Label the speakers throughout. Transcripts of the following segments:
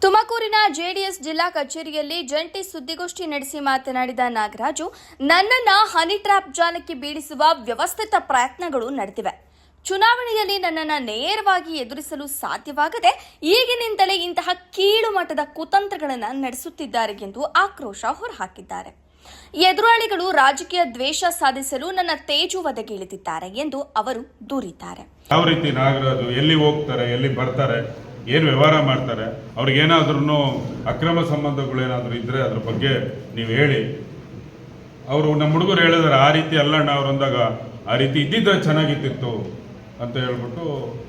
Speaker 1: ತುಮಕೂರಿನ ಜೆಡಿಎಸ್ ಜಿಲ್ಲಾ ಕಚೇರಿಯಲ್ಲಿ ಜಂಟಿ ಸುದ್ದಿಗೋಷ್ಠಿ ನಡೆಸಿ ಮಾತನಾಡಿದ ನಾಗರಾಜು, ನನ್ನನ್ನು ಹನಿ ಟ್ರ್ಯಾಪ್ ಜಾಲಕ್ಕೆ ಬೀಳಿಸುವ ವ್ಯವಸ್ಥಿತ ಪ್ರಯತ್ನಗಳು ನಡೆದಿವೆ. ಚುನಾವಣೆಯಲ್ಲಿ ನನ್ನನ್ನು ನೇರವಾಗಿ ಎದುರಿಸಲು ಸಾಧ್ಯವಾಗದೆ ಈಗಿನಿಂದಲೇ ಇಂತಹ ಕೀಳು ಮಟ್ಟದ ಕುತಂತ್ರಗಳನ್ನು ನಡೆಸುತ್ತಿದ್ದಾರೆ ಎಂದು ಆಕ್ರೋಶ ಹೊರಹಾಕಿದ್ದಾರೆ. ಎದುರಾಳಿಗಳು ರಾಜಕೀಯ ದ್ವೇಷ ಸಾಧಿಸಲು ನನ್ನ ತೇಜುವಧೆಗೆ ಇಳಿದಿದ್ದಾರೆ ಎಂದು ಅವರು ದೂರಿದ್ದಾರೆ.
Speaker 2: ಯಾವ ರೀತಿ ನಾಗರಾಜು ಎಲ್ಲಿ ಹೋಗ್ತಾರೆ, ಎಲ್ಲಿ ಬರ್ತಾರೆ, ಏನು ವ್ಯವಹಾರ ಮಾಡ್ತಾರೆ, ಅವ್ರಿಗೇನಾದ್ರೂ ಅಕ್ರಮ ಸಂಬಂಧಗಳೇನಾದರೂ ಇದ್ದರೆ ಅದ್ರ ಬಗ್ಗೆ ನೀವು ಹೇಳಿ. ಅವರು ನಮ್ಮ ಹುಡುಗರು ಹೇಳಿದಾರೆ, ಆ ರೀತಿ ಅಲ್ಲಣ್ಣ ಅವ್ರು ಅಂದಾಗ ಆ ರೀತಿ ಇದ್ದಿದ್ರೆ ಚೆನ್ನಾಗಿತ್ತಿತ್ತು ಅಂತ ಹೇಳ್ಬಿಟ್ಟು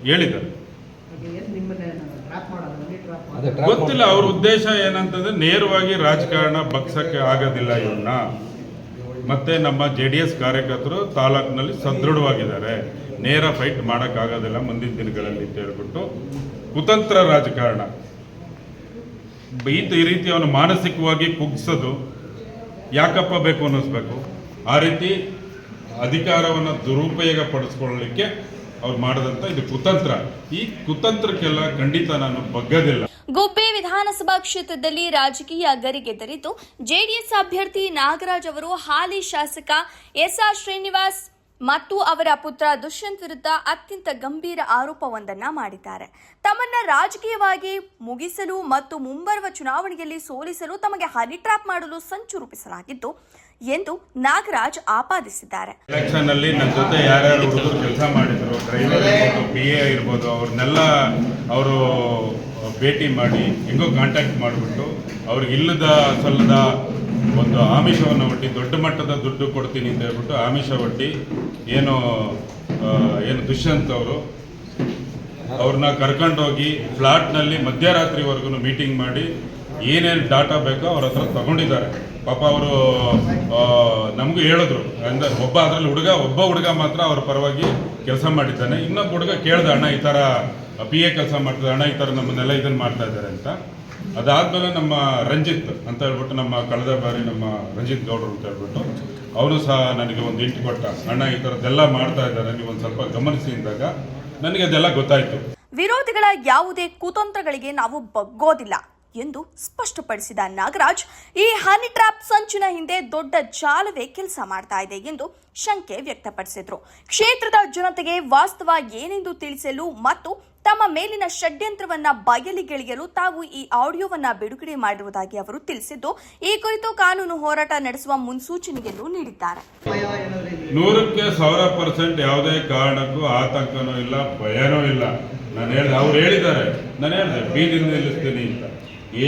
Speaker 2: ಹೇಳಿದ್ದಾರೆ. ಗೊತ್ತಿಲ್ಲ ಅವ್ರ ಉದ್ದೇಶ ಏನಂತಂದ್ರೆ ನೇರವಾಗಿ ರಾಜಕಾರಣ ಬಗ್ಸಕ್ಕೆ ಆಗೋದಿಲ್ಲ ಇವ್ರನ್ನ. ಮತ್ತೆ ನಮ್ಮ JDS ಕಾರ್ಯಕರ್ತರು ತಾಲೂಕಿನಲ್ಲಿ ಸದೃಢವಾಗಿದ್ದಾರೆ, ನೇರ ಫೈಟ್ ಮಾಡೋಕ್ಕಾಗೋದಿಲ್ಲ ಮುಂದಿನ ದಿನಗಳಲ್ಲಿ ಅಂತ ಹೇಳ್ಬಿಟ್ಟು ಕುತಂತ್ರ ರಾಜಕಾರಣ ಈ ರೀತಿ ಅವನು ಮಾನಸಿಕವಾಗಿ ಕುಗ್ಸೋದು ಯಾಕಪ್ಪ ಬೇಕು ಅನ್ನಿಸ್ಬೇಕು. ಆ ರೀತಿ ಅಧಿಕಾರವನ್ನು ದುರುಪಯೋಗ ಪಡಿಸ್ಕೊಳ್ಳಲಿಕ್ಕೆ ಅವ್ರು ಮಾಡಿದಂಥ ಇದು ಕುತಂತ್ರ. ಈ ಕುತಂತ್ರಕ್ಕೆಲ್ಲ ಖಂಡಿತ ನಾನು ಬಗ್ಗದಿಲ್ಲ.
Speaker 1: ಗುಬ್ಬಿ ವಿಧಾನಸಭಾ ಕ್ಷೇತ್ರದಲ್ಲಿ ರಾಜಕೀಯ ಗರಿಗೆದರಿದ್ದು ಜೆಡಿಎಸ್ ಅಭ್ಯರ್ಥಿ ನಾಗರಾಜ್ ಅವರು ಹಾಲಿ ಶಾಸಕ SR ಶ್ರೀನಿವಾಸ್ ಮತ್ತು ಅವರ ಪುತ್ರ ದುಷ್ಯಂತ್ ವಿರುದ್ಧ ಅತ್ಯಂತ ಗಂಭೀರ ಆರೋಪವೊಂದನ್ನು ಮಾಡಿದ್ದಾರೆ. ತಮ್ಮನ್ನ ರಾಜಕೀಯವಾಗಿ ಮುಗಿಸಲು ಮತ್ತು ಮುಂಬರುವ ಚುನಾವಣೆಯಲ್ಲಿ ಸೋಲಿಸಲು ತಮಗೆ ಹನಿ ಟ್ರ್ಯಾಪ್ ಮಾಡಲು ಸಂಚು ರೂಪಿಸಲಾಗಿತ್ತು ಎಂದು ನಾಗರಾಜ್ ಆಪಾದಿಸಿದ್ದಾರೆ.
Speaker 2: ಎಲೆಕ್ಷನ್ ಅಲ್ಲಿ ನನ್ನ ಜೊತೆ ಯಾರ್ಯಾರು ಹುಡುಗರು ಕೆಲಸ ಮಾಡಿದ್ರು, ಡ್ರೈವರ್ ಇರ್ಬೋದು, PA ಇರ್ಬೋದು, ಅವ್ರನ್ನೆಲ್ಲ ಅವರು ಭೇಟಿ ಮಾಡಿ ಹೆಂಗೋ ಕಾಂಟ್ಯಾಕ್ಟ್ ಮಾಡಿಬಿಟ್ಟು ಅವ್ರಿಗೆ ಇಲ್ಲದ ಸಲ್ಲದ ಒಂದು ಆಮಿಷವನ್ನು ಒಡ್ಡಿ ದೊಡ್ಡ ಮಟ್ಟದ ದುಡ್ಡು ಕೊಡ್ತೀನಿ ಅಂತ ಹೇಳ್ಬಿಟ್ಟು ಆಮಿಷ ಒಡ್ಡಿ ಏನು ದುಷ್ಯಂತ್ ಅವರು ಅವ್ರನ್ನ ಕರ್ಕೊಂಡೋಗಿ ಫ್ಲಾಟ್ನಲ್ಲಿ ಮಧ್ಯರಾತ್ರಿವರೆಗೂ ಮೀಟಿಂಗ್ ಮಾಡಿ ಏನೇನು ಡಾಟಾ ಬೇಕೋ ಅವ್ರ ಹತ್ರ ತಗೊಂಡಿದ್ದಾರೆ. ಪಾಪ ಅವರು ನಮಗೂ ಹೇಳಿದ್ರು, ಅಂದರೆ ಒಬ್ಬ ಹುಡುಗ ಮಾತ್ರ ಅವ್ರ ಪರವಾಗಿ ಕೆಲಸ ಮಾಡಿದ್ದಾನೆ. ಇನ್ನೊಬ್ಬ ಹುಡುಗ ಕೇಳ್ದೆ, ಅಣ್ಣ ಈ ಥರ PA ಕೆಲಸ ಮಾಡ್ತಾರೆ, ಅಣ್ಣ ಈ ಥರ ನಮ್ಮನ್ನೆಲ್ಲ ಇದನ್ನು ಮಾಡ್ತಾ ಇದ್ದಾರೆ ಅಂತ. ಅದಾದಮೇಲೆ ನಮ್ಮ ರಂಜಿತ್ ಅಂತ ಹೇಳ್ಬಿಟ್ಟು, ನಮ್ಮ ಕಳೆದ ಬಾರಿ ನಮ್ಮ ರಂಜಿತ್ ಗೌಡರು ಅಂತ ಹೇಳ್ಬಿಟ್ಟು ಅವರು ಸಹ ನನಗೆ ಒಂದು ಇಂಟು ಕೊಟ್ಟ, ಅಣ್ಣ ಈ ಥರದ್ದೆಲ್ಲ ಮಾಡ್ತಾ ಇದ್ದಾರೆ, ನೀವು ಒಂದು ಸ್ವಲ್ಪ ಗಮನಿಸಿ ಅಂದಾಗ ನನಗೆ ಅದೆಲ್ಲ ಗೊತ್ತಾಯಿತು.
Speaker 1: ವಿರೋಧಿಗಳ ಯಾವುದೇ ಕುತಂತ್ರಗಳಿಗೆ ನಾವು ಬಗ್ಗೋದಿಲ್ಲ ಎಂದು ಸ್ಪಷ್ಟಪಡಿಸಿದ ನಾಗರಾಜ್, ಈ ಹನಿ ಟ್ರ್ಯಾಪ್ ಸಂಚಿನ ಹಿಂದೆ ದೊಡ್ಡ ಜಾಲವೇ ಕೆಲಸ ಮಾಡ್ತಾ ಇದೆ ಎಂದು ಶಂಕೆ ವ್ಯಕ್ತಪಡಿಸಿದ್ರು. ಕ್ಷೇತ್ರದ ಜನತೆಗೆ ವಾಸ್ತವ ಏನೆಂದು ತಿಳಿಸಲು ಮತ್ತು ತಮ್ಮ ಮೇಲಿನ ಷಡ್ಯಂತ್ರವನ್ನ ಬಯಲಿಗೆಳೆಯಲು ತಾವು ಈ ಆಡಿಯೋವನ್ನ ಬಿಡುಗಡೆ ಮಾಡಿರುವುದಾಗಿ ಅವರು ತಿಳಿಸಿದ್ದು, ಈ ಕುರಿತು ಕಾನೂನು ಹೋರಾಟ ನಡೆಸುವ ಮುನ್ಸೂಚನೆಯನ್ನು ನೀಡಿದ್ದಾರೆ.
Speaker 2: 100% ಯಾವುದೇ ಕಾರಣಕ್ಕೂ ಆತಂಕನೂ ಇಲ್ಲ, ಭಯನೂ ಇಲ್ಲ. ಅವ್ರು ಹೇಳಿದ್ದಾರೆ, ನಾನು ಹೇಳಿದೆ ಬೀದಿಯಿಂದ ನಿಲ್ಲಿಸ್ತೀನಿ ಅಂತ.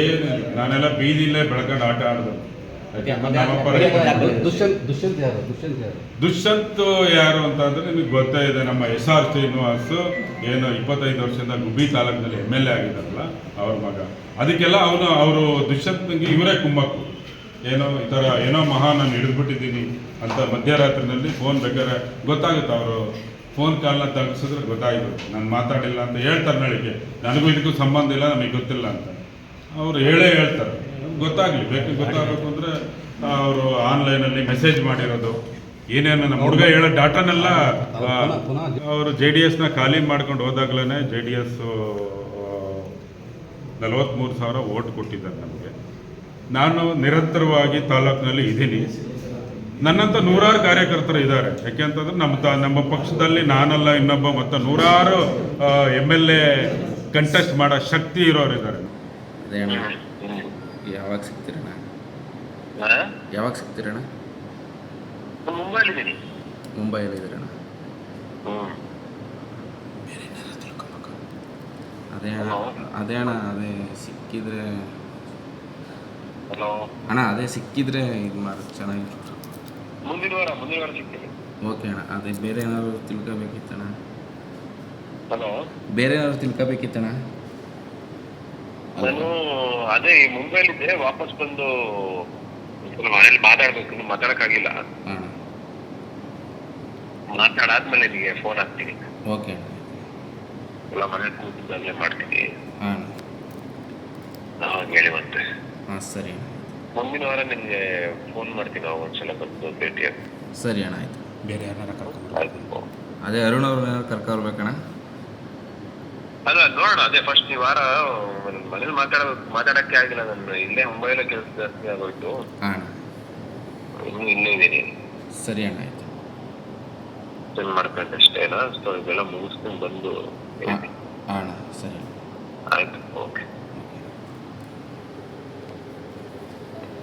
Speaker 2: ಏನು ನಾನೆಲ್ಲ ಬೀದಿಲ್ಲೇ ಬೆಳಕೊಂಡು ಆಟ ಆಡಿದ್ರು. ದುಷ್ಯಂತ್ ಯಾರು ಅಂತಂದ್ರೆ ನಿಮಗೆ ಗೊತ್ತೇ ಇದೆ, ನಮ್ಮ SR ಶ್ರೀನಿವಾಸ್ ಏನು 25 ವರ್ಷದಿಂದ ಗುಬ್ಬಿ ತಾಲೂಕಿನಲ್ಲಿ MLA ಆಗಿದ್ದಾರಲ್ಲ, ಅವ್ರ ಮಗ. ಅದಕ್ಕೆಲ್ಲ ಅವರು ದುಷ್ಯಂತ್ಗೆ ಇವರೇ ಕುಮ್ಮಕ್ಕು. ಏನೋ ಈ ಥರ ಏನೋ ನಾನು ಹಿಡಿದ್ಬಿಟ್ಟಿದ್ದೀನಿ ಅಂತ ಮಧ್ಯರಾತ್ರಿನಲ್ಲಿ ಫೋನ್ ಬೇಕಾದ್ರೆ ಗೊತ್ತಾಗುತ್ತೆ, ಅವರು ಫೋನ್ ಕಾಲ್ನ ತಗ್ಸಿದ್ರೆ ಗೊತ್ತಾಯಿತು, ನಾನು ಮಾತಾಡಿಲ್ಲ ಅಂತ ಹೇಳ್ತಾರೆ. ನಾಳೆಗೆ ನನಗೂ ಇದಕ್ಕೂ ಸಂಬಂಧ ಇಲ್ಲ, ನಮಗೆ ಗೊತ್ತಿಲ್ಲ ಅಂತ ಅವರು ಹೇಳ್ತಾರೆ. ಗೊತ್ತಾಗಲಿ, ಗೊತ್ತಾಗಬೇಕು ಅಂದರೆ ಅವರು ಆನ್ಲೈನಲ್ಲಿ ಮೆಸೇಜ್ ಮಾಡಿರೋದು ಏನೇನು ನಮ್ಮ ಹುಡುಗ ಹೇಳೋ ಡಾಟಾನೆಲ್ಲ ಅವರು JDSನ ಖಾಲಿ ಮಾಡ್ಕೊಂಡು ಹೋದಾಗಲೇ JDS 43,000 ವೋಟ್ ಕೊಟ್ಟಿದ್ದಾರೆ ನಮಗೆ. ನಾನು ನಿರಂತರವಾಗಿ ತಾಲೂಕಿನಲ್ಲಿ ಇದ್ದೀನಿ. ನನ್ನಂತ ನೂರಾರು ಕಾರ್ಯಕರ್ತರು ಇದ್ದಾರೆ. ಯಾಕೆಂತಂದ್ರೆ ನಮ್ಮ ಪಕ್ಷದಲ್ಲಿ ನಾನಲ್ಲ ಇನ್ನೊಬ್ಬ ಮತ್ತು ನೂರಾರು MLA ಕಂಟೆಸ್ಟ್ ಮಾಡೋ ಶಕ್ತಿ ಇರೋರು ಇದ್ದಾರೆ.
Speaker 3: ಯಾವಾಗ ಸಿಗ್ತೀರಣ್ಣ? ಮುಂಬೈಲಿದ್ದೀರಣ್ಣ? ಅದೇ ಅಣ್ಣ, ಅದೇ ಸಿಕ್ಕಿದ್ರೆ ಅಣ್ಣ, ಅದೇ ಸಿಕ್ಕಿದ್ರೆ ಇದು ಮಾಡಿ ಚೆನ್ನಾಗಿತ್ತು. ಮುಂದಿನ ವಾರ ಸಿಗ್ತೀನಿ. ಓಕೆ ಅಣ್ಣ. ಅದೇ ಬೇರೆ ಏನಾದ್ರು ತಿಳ್ಕೋಬೇಕಿತ್ತಣ್ಣ?
Speaker 4: ನಾನು ಅದೇ ಮುಂಬೈಲಿದ್ದೆ, ವಾಪಸ್ ಬಂದು ಮನೇಲಿ ಮಾತಾಡ್ಬೇಕು, ಮಾತಾಡಕ್ಕಾಗಿಲ್ಲ. ಮಾತಾಡಾದ್ಮೇಲೆ ನಿಮಗೆ ಫೋನ್ ಹಾಕ್ತೀನಿ.
Speaker 3: ಓಕೆ.
Speaker 4: ಎಲ್ಲ ಮನೆ ಕೂತಲ್ಲೇ ಮಾಡ್ತೀನಿ. ಹೇಳಿ ಮತ್ತೆ.
Speaker 3: ಸರಿ.
Speaker 4: ಮುಂದಿನ ವಾರ ನಿಮಗೆ ಫೋನ್ ಮಾಡ್ತೀನಿ, ಒಂದ್ಸಲ ಬಂದು ಭೇಟಿ ಆಗಿ.
Speaker 3: ಸರಿ ಅಣ್ಣ, ಆಯ್ತು.
Speaker 2: ಬೇರೆ ಯಾರು ಕರ್ಕೊಂಡು
Speaker 3: ಅದೇ ಅರುಣ್ ಅವ್ರನ್ನ ಕರ್ಕೊಬರ್ಬೇಕಣ್ಣ?
Speaker 4: ಅಲ್ಲ ನೋಡೋಣ, ಅದೇ ಫಸ್ಟ್ ಈ ವಾರ ಮನೇಲಿ ಮಾತಾಡಕ್ಕೆ ಆಗಿಲ್ಲ. ನನ್ನ ಇಲ್ಲೇ ಮುಂಬೈಲೇ ಕೆಲಸ ಜಾಸ್ತಿ ಆಗೋಯ್ತು.
Speaker 3: ಅಣ್ಣ
Speaker 4: ಇನ್ನು ಇಲ್ಲೇ ಇದ್ದೀನಿ.
Speaker 3: ಸರಿ ಅಣ್ಣ, ಆಯಿತು.
Speaker 4: ಚೆಂದ ಮಾಡ್ಕೊಂಡೆ ಅಷ್ಟೇನಾ? ಸೊ ಇದೆಲ್ಲ ಮುಗಿಸ್ಕೊಂಡು ಬಂದು
Speaker 3: ಅಣ್ಣ ಸರಿ.
Speaker 4: ಆಯ್ತು, ಓಕೆ.